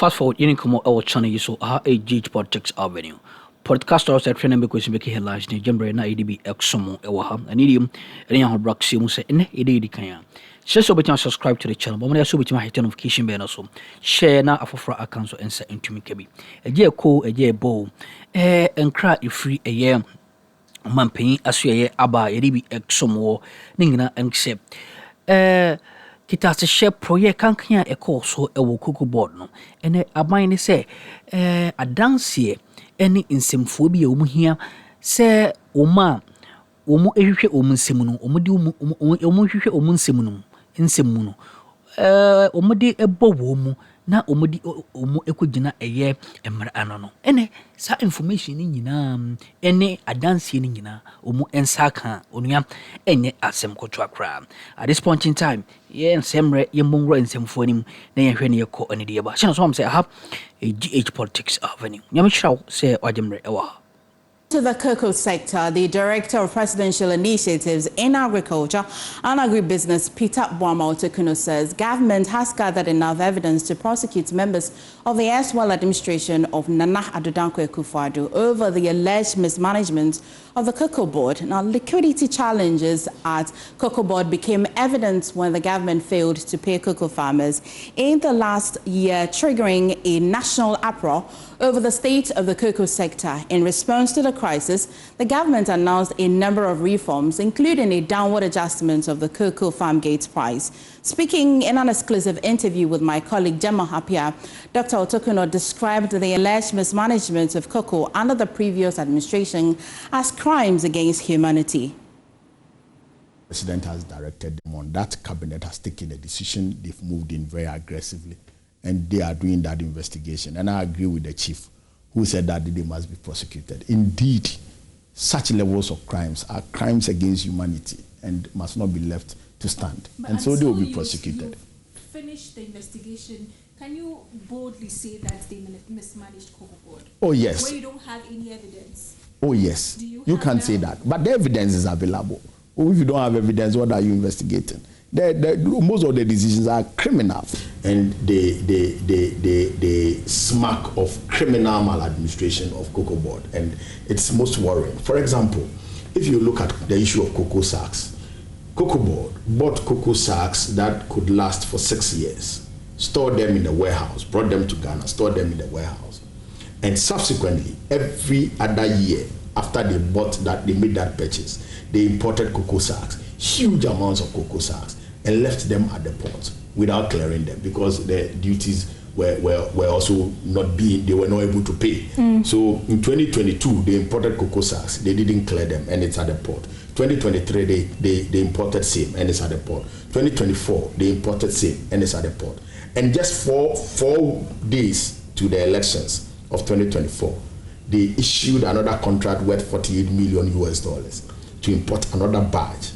fast forward, you come our channel you so a GH Politics Avenue. Podcasters at friend because make headlines ni Jembre na EDB exomo ewa ha. Anidium any ho braxi mu say ene edi kan. Share so betin subscribe to the channel. But when so betin hit notification bell so. Share na afofra account so ensa into me kebi. Eje ko eje bo. Enkra free eye mampen aso eye aba EDB exomo ni ngina ense. Kita se share project kankan e call so e wo kuku board no ene aban ni se adanse ene nsemfo bi e wo hia se wo ma wo mu ehwehwe wo mu nsem no wo mu di wo mu hwehwe wo mu nsem no nsem mu no wo mu di ebo wo mu na wo mu di wo mu ekogina eye emra ano no ene sa information ni nyina ene adanse ni nyina wo mu ensaka onua enye asem kotwa kra at this point in time yeah semre yembongro ensemfo anim na yehwe ne yekọ ani de ba so am say I have a GH Politics Avenue nyamehraw say wajemre ewa. To the cocoa sector, the Director of Presidential Initiatives in Agriculture and Agribusiness, Peter Boamah-Otokuno, says government has gathered enough evidence to prosecute members of the erstwhile administration of Nana Addo Frǎud over the alleged mismanagement of the Cocoa Board. Now, liquidity challenges at Cocoa Board became evident when the government failed to pay cocoa farmers in the last year, triggering a national uproar over the state of the cocoa sector. In response to the crisis, the government announced a number of reforms, including a downward adjustment of the cocoa farm gate price. Speaking in an exclusive interview with my colleague Gemma Cowpea, Dr. Otokuno described the alleged mismanagement of cocoa under the previous administration as crimes against humanity. The President has directed them on. That cabinet has taken a decision. They've moved in very aggressively, and they are doing that investigation. And I agree with the chief, who said that they must be prosecuted. Indeed, such levels of crimes are crimes against humanity and must not be left to stand. But and so they will be prosecuted. Finish the investigation. Can you boldly say that they mismanaged Cocoa Board? Oh, yes. Where you don't have any evidence? Oh, yes. You can't say that. But the evidence is available. Or if you don't have evidence, what are you investigating? Most of the decisions are criminal, and they smack of criminal maladministration of Cocoa Board, and it's most worrying. For example, if you look at the issue of cocoa sacks, Cocoa Board bought cocoa sacks that could last for 6 years, stored them in the warehouse, brought them to Ghana, stored them in the warehouse, and subsequently, every other year after they bought that, they made that purchase, they imported cocoa sacks, huge amounts of cocoa sacks, and left them at the port without clearing them because the duties were also not being, they were not able to pay. So in 2022, they imported cocoa sacks, they didn't clear them, and it's at the port. 2023, they imported same, and it's at the port. 2024, they imported same, and it's at the port. And just four days to the elections of 2024, they issued another contract worth $48 million to import another batch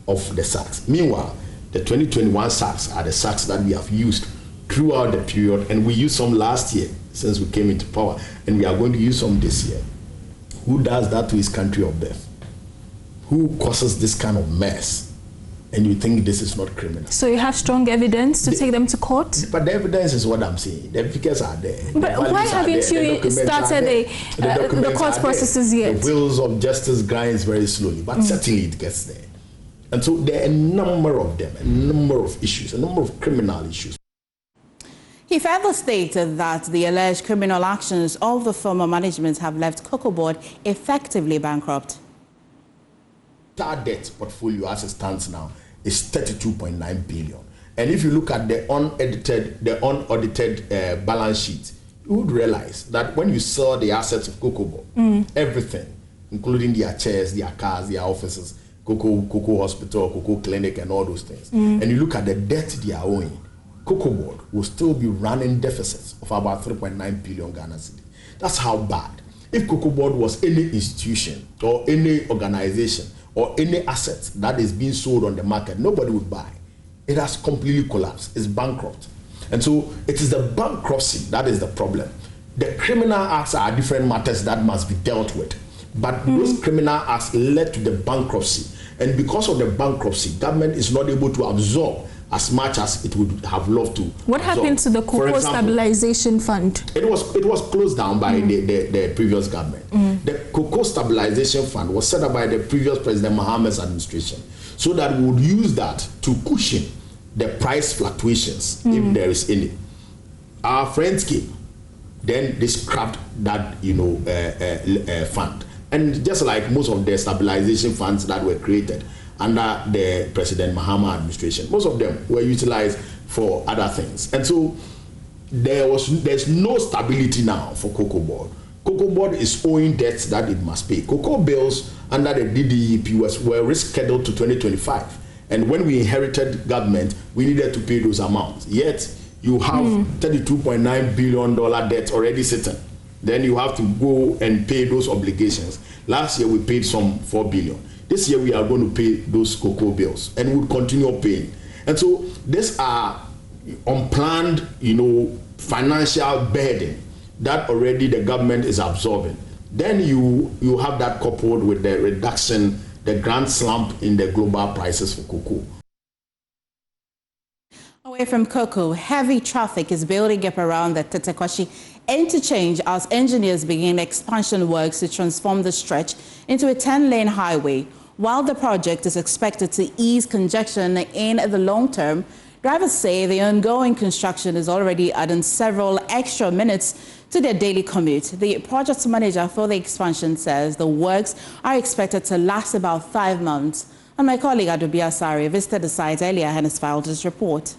of the sacks. Meanwhile, the 2021 sacks are the sacks that we have used throughout the period, and we used some last year since we came into power, and we are going to use some this year. Who does that to his country of birth? Who causes this kind of mess? And you think this is not criminal? So you have strong evidence to take them to court? But the evidence is what I'm saying. The figures are there. But why haven't you started the court processes yet? The wheels of justice grinds very slowly, but certainly it gets there. And so there are a number of them, a number of issues, a number of criminal issues. He further stated that the alleged criminal actions of the former management have left Cocoa Board effectively bankrupt. Our debt portfolio as it stands now is 32.9 billion. And if you look at the unaudited balance sheet, you would realize that when you sell the assets of Cocoa Board, everything, including their chairs, their cars, their offices, Cocoa Hospital, Cocoa Clinic, and all those things, and you look at the debt they are owing, Cocoa Board will still be running deficits of about 3.9 billion Ghana cedi. That's how bad. If Cocoa Board was any institution or any organization or any asset that is being sold on the market, nobody would buy. It has completely collapsed. It's bankrupt. And so it is the bankruptcy that is the problem. The criminal acts are different matters that must be dealt with. But those criminal acts led to the bankruptcy. And because of the bankruptcy, government is not able to absorb as much as it would have loved to. What happened to the Cocoa Stabilization Fund? It was closed down by the previous government. The Cocoa Stabilization Fund was set up by the previous President Mohammed's administration, so that we would use that to cushion the price fluctuations if there is any. Our friends came, then they scrapped that fund, and just like most of the stabilization funds that were created under the President Mahama administration, most of them were utilized for other things. And so there's no stability now for Cocoa Board. Cocoa Board is owing debts that it must pay. Cocoa bills under the DDEP were rescheduled to 2025. And when we inherited government, we needed to pay those amounts. Yet you have $32.9 billion debt already sitting. Then you have to go and pay those obligations. Last year we paid some $4 billion. This year we are going to pay those cocoa bills, and we'll continue paying. And so these are unplanned, financial burden that already the government is absorbing. Then you have that coupled with the reduction, the grand slump in the global prices for cocoa. Away from cocoa, heavy traffic is building up around the Tetekwashi interchange as engineers begin expansion works to transform the stretch into a 10-lane highway. While the project is expected to ease congestion in the long term, drivers say the ongoing construction is already adding several extra minutes to their daily commute. The project manager for the expansion says the works are expected to last about 5 months. And my colleague Addo visited the site earlier and has filed this report.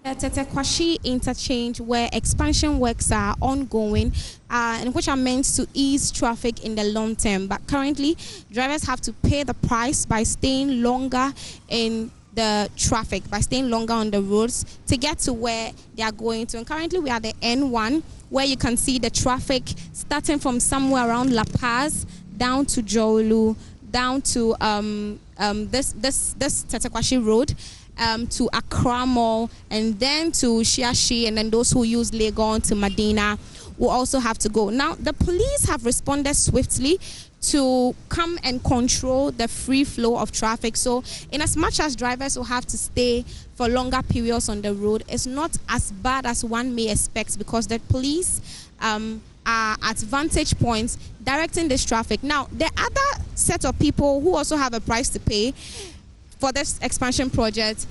The Tetekwashi interchange, where expansion works are ongoing and which are meant to ease traffic in the long term. But currently, drivers have to pay the price by staying longer in the traffic, by staying longer on the roads to get to where they are going to. And currently, we are at the N1, where you can see the traffic starting from somewhere around La Paz, down to Jolu, down to this Tetekwashi Road, to Accra Mall, and then to Shiashi, and then those who use Legon to Medina will also have to go. Now, the police have responded swiftly to come and control the free flow of traffic. So, in as much as drivers will have to stay for longer periods on the road, it's not as bad as one may expect, because the police are at vantage points directing this traffic. Now, the other set of people who also have a price to pay for this expansion project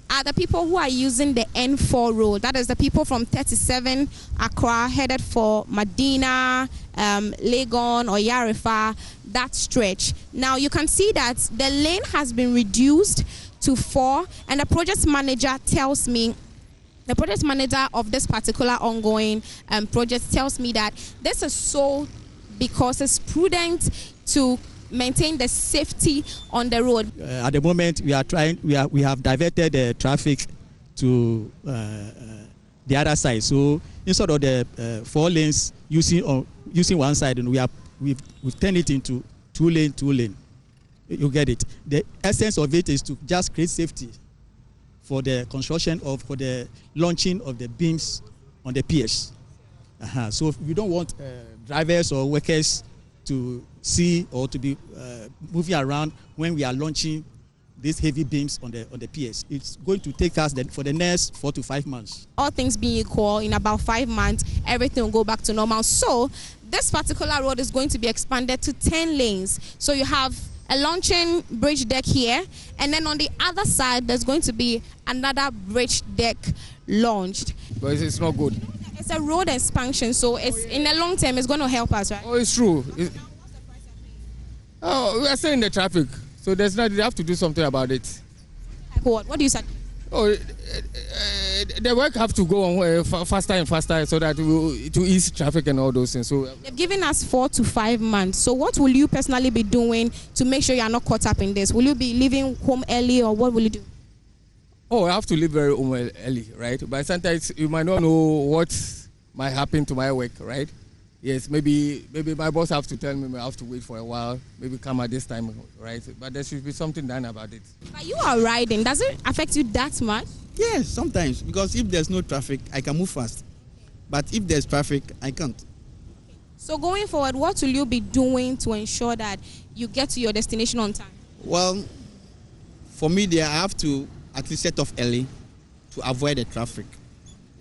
are the people who are using the N4 road. That is the people from 37 Accra headed for Medina, Legon or Yarifa, that stretch. Now you can see that the lane has been reduced to 4, and the project manager tells me, the project manager of this particular ongoing project tells me that this is so because it's prudent to maintain the safety on the road. At the moment, we have diverted the traffic to the other side. So instead of the 4 lanes using one side, and we've turned it into 2 lane. You get it. The essence of it is to just create safety for the construction for the launching of the beams on the piers. So we don't want drivers or workers to see or to be moving around when we are launching these heavy beams on the piers. It's going to take us for the next 4 to 5 months. All things being equal, in about 5 months, everything will go back to normal. So this particular road is going to be expanded to 10 lanes. So you have a launching bridge deck here, and then on the other side, there's going to be another bridge deck launched. But it's not good. It's a road expansion, so it's in the long term, it's going to help us, right? Oh, it's true. We are still in the traffic, so there's not. They have to do something about it. What do you say? Oh, the work have to go on faster and faster, so that to ease traffic and all those things. So they've given us 4 to 5 months. So what will you personally be doing to make sure you are not caught up in this? Will you be leaving home early, or what will you do? Oh, I have to leave very early, right? But sometimes you might not know what might happen to my work, right? Yes, maybe my boss have to tell me I have to wait for a while, maybe come at this time, right? But there should be something done about it. But you are riding. Does it affect you that much? Yes, sometimes, because if there's no traffic, I can move fast. But if there's traffic, I can't. So going forward, what will you be doing to ensure that you get to your destination on time? Well, for me, I have to at least set off early to avoid the traffic.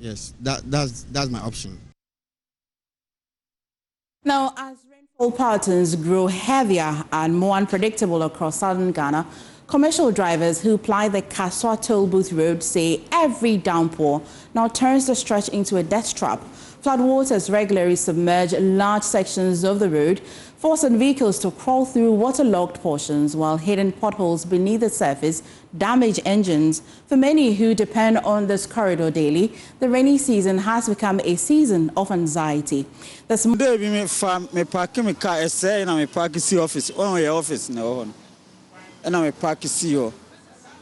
Yes, that's my option. Now, as rainfall patterns grow heavier and more unpredictable across southern Ghana, commercial drivers who ply the Kaswa Toll Booth Road say every downpour now turns the stretch into a death trap. Floodwaters regularly submerge large sections of the road, forcing vehicles to crawl through waterlogged portions, while hidden potholes beneath the surface damage engines. For many who depend on this corridor daily, the rainy season has become a season of anxiety. Me park my car, say, and me park see office, on your office no, and I park see you.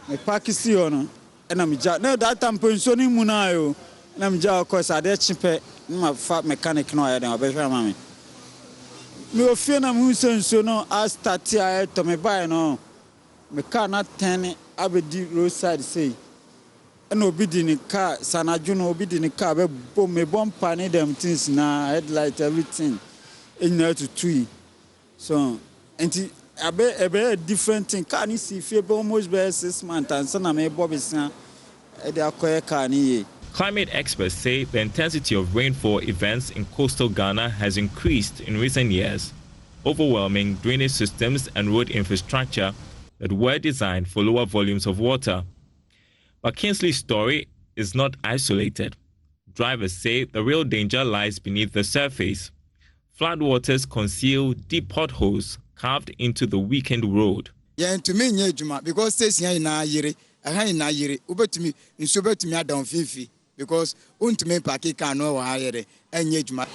Me park see you, and I'm just no that I'm pensioning munayo, and I'm just cause I did cheaper. My fat mechanic no, I don't know, mammy. Me fear na musen so no as start here to me buy no. Me car not 10 abedi roadside say. And obi di ni car sanaju no obi di ni car be bom me bumper ni them things na headlight everything in there to tree. So enti a different thing car ni see fe be almost be 6 months and so na me bobi san e dey akoye car ni ye. Climate experts say the intensity of rainfall events in coastal Ghana has increased in recent years, overwhelming drainage systems and road infrastructure that were designed for lower volumes of water. But Kingsley's story is not isolated. Drivers say the real danger lies beneath the surface. Floodwaters conceal deep potholes carved into the weakened road. Yeah, to me, because station in a year, ubetumi insobetumi adon fifi because untumi park car no wa hire enye djuma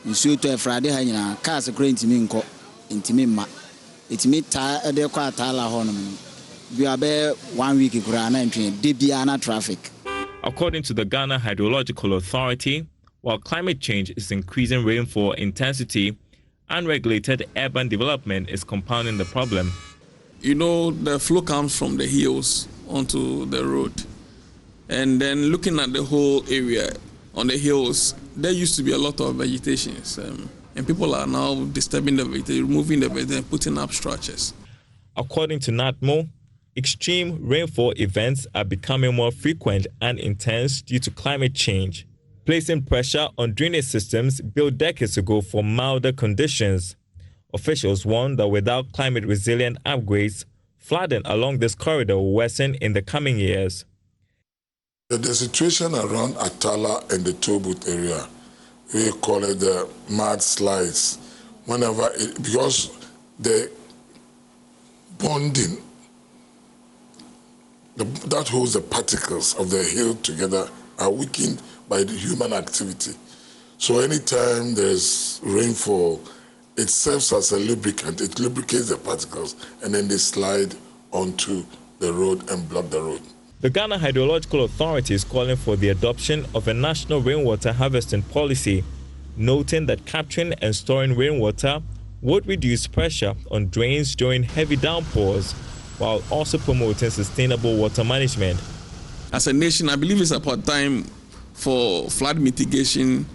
nsuo to Frǎud ha nyina cars kro ntimi nko ntimi ma etimi ta de kwa atala ho no bi abe 1 week kura na ntwe de bia na traffic. According to the Ghana Hydrological Authority, while climate change is increasing rainfall intensity, unregulated urban development is compounding the problem. You know, the flow comes from the hills onto the road. And then looking at the whole area on the hills, there used to be a lot of vegetation. And people are now disturbing the vegetation, removing the vegetation, putting up structures. According to NATMO, extreme rainfall events are becoming more frequent and intense due to climate change, placing pressure on drainage systems built decades ago for milder conditions. Officials warn that without climate-resilient upgrades, flooding along this corridor will worsen in the coming years. The situation around Atala and the toll booth area, we call it the mud slides. Because the bonding that holds the particles of the hill together are weakened by the human activity. So anytime there's rainfall, it serves as a lubricant. It lubricates the particles, and then they slide onto the road and block the road. The Ghana Hydrological Authority is calling for the adoption of a national rainwater harvesting policy, noting that capturing and storing rainwater would reduce pressure on drains during heavy downpours, while also promoting sustainable water management. As a nation, I believe it's about time for flood mitigation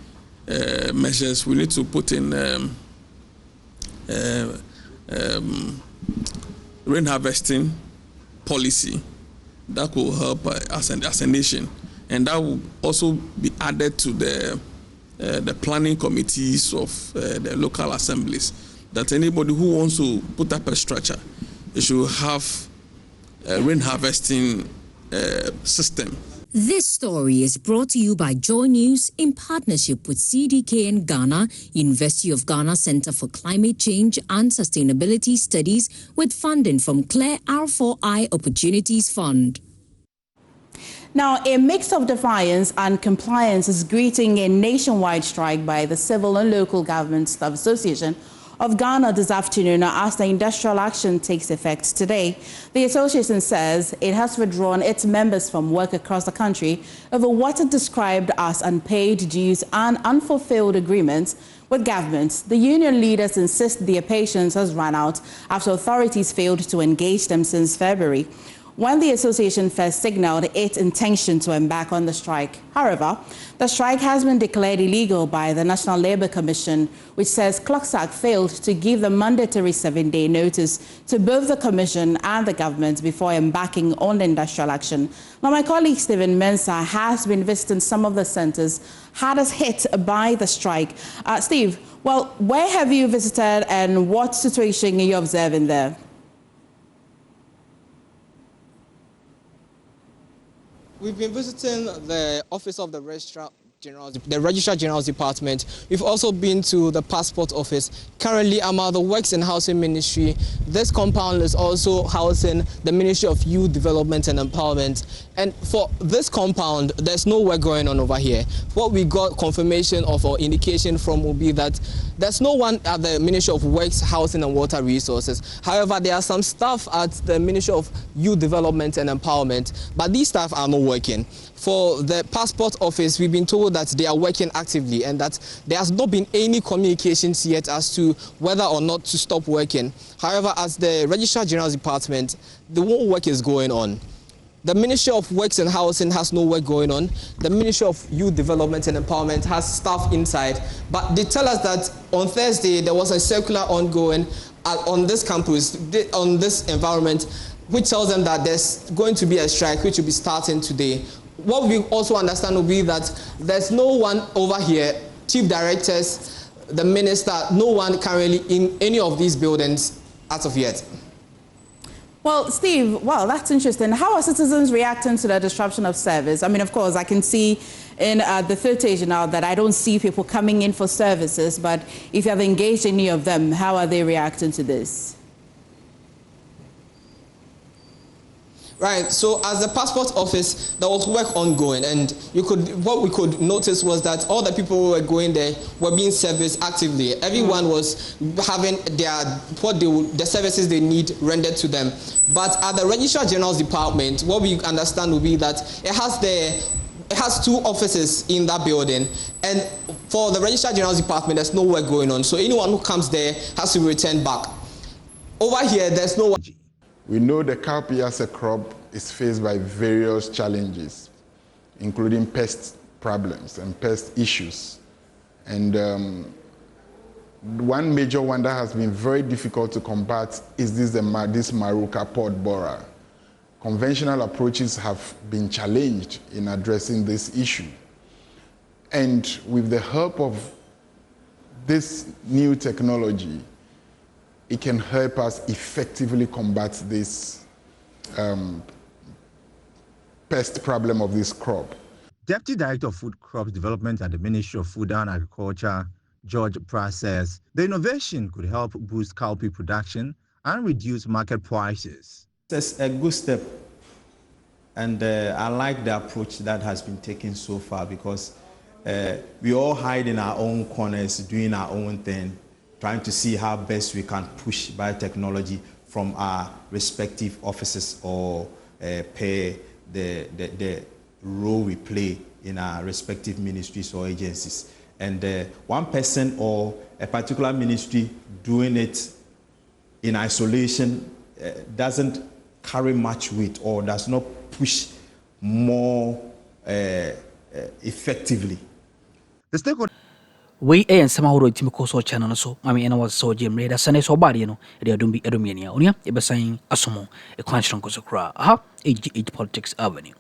measures. We need to put in rain harvesting policy that will help us as a nation, and that will also be added to the planning committees of the local assemblies. That anybody who wants to put up a structure, they should have a rain harvesting system. This story is brought to you by Joy News in partnership with CDKN Ghana, University of Ghana Center for Climate Change and Sustainability Studies, with funding from Claire R4I Opportunities Fund. Now, a mix of defiance and compliance is greeting a nationwide strike by the Civil and Local Government Staff Association of Ghana this afternoon as the industrial action takes effect today. The association says it has withdrawn its members from work across the country over what it described as unpaid dues and unfulfilled agreements with governments. The union leaders insist their patience has run out after authorities failed to engage them since February. when the association first signaled its intention to embark on the strike. However, the strike has been declared illegal by the National Labour Commission, which says CLOCSAC failed to give the mandatory 7-day notice to both the Commission and the government before embarking on the industrial action. Now, my colleague Stephen Mensah has been visiting some of the centres hardest hit by the strike. Steve, well, where have you visited and what situation are you observing there? We've been visiting the office of the Registrar General's Department. We've also been to the passport office. Currently, I'm at the Works and Housing Ministry. This compound is also housing the Ministry of Youth Development and Empowerment. And for this compound, there's no work going on over here. What we got confirmation of or indication from will be that there's no one at the Ministry of Works, Housing and Water Resources. However, there are some staff at the Ministry of Youth Development and Empowerment, but these staff are not working. For the passport office, we've been told that they are working actively and that there has not been any communications yet as to whether or not to stop working. However, as the Registrar General's Department, the whole work is going on. The Ministry of Works and Housing has no work going on. The Ministry of Youth Development and Empowerment has staff inside. But they tell us that on Thursday, there was a circular ongoing on this campus, on this environment, which tells them that there's going to be a strike, which will be starting today. What we also understand will be that there's no one over here, chief directors, the minister, no one currently in any of these buildings as of yet. Well, Steve, well, that's interesting. How are citizens reacting to the disruption of service? I mean, of course, I can see in the footage now that I don't see people coming in for services, but if you have engaged any of them, how are they reacting to this? Right, so as the passport office, there was work ongoing, and what we could notice was that all the people who were going there were being serviced actively. Everyone was having the services they need rendered to them. But at the Registrar General's Department, what we understand will be that it has two offices in that building, and for the Registrar General's Department, there's no work going on. So anyone who comes there has to return back. Over here, there's no work. We know the cowpea as a crop is faced by various challenges, including pest problems and pest issues. And one major one that has been very difficult to combat is this Maruca pod borer. Conventional approaches have been challenged in addressing this issue. And with the help of this new technology, it can help us effectively combat this pest problem of this crop. Deputy Director of Food Crops Development at the Ministry of Food and Agriculture, George Prez, says the innovation could help boost cowpea production and reduce market prices. It's a good step, and I like the approach that has been taken so far, because we all hide in our own corners, doing our own thing, trying to see how best we can push biotechnology from our respective offices or pay the role we play in our respective ministries or agencies. And one person or a particular ministry doing it in isolation doesn't carry much weight or does not push more effectively. The stakeholder we and some how to so channel so I mean was so Jim Reda Sunday so body no they don't be Edomania onia e be saying asomo e kwanchon ko so kra aha age politics avenue.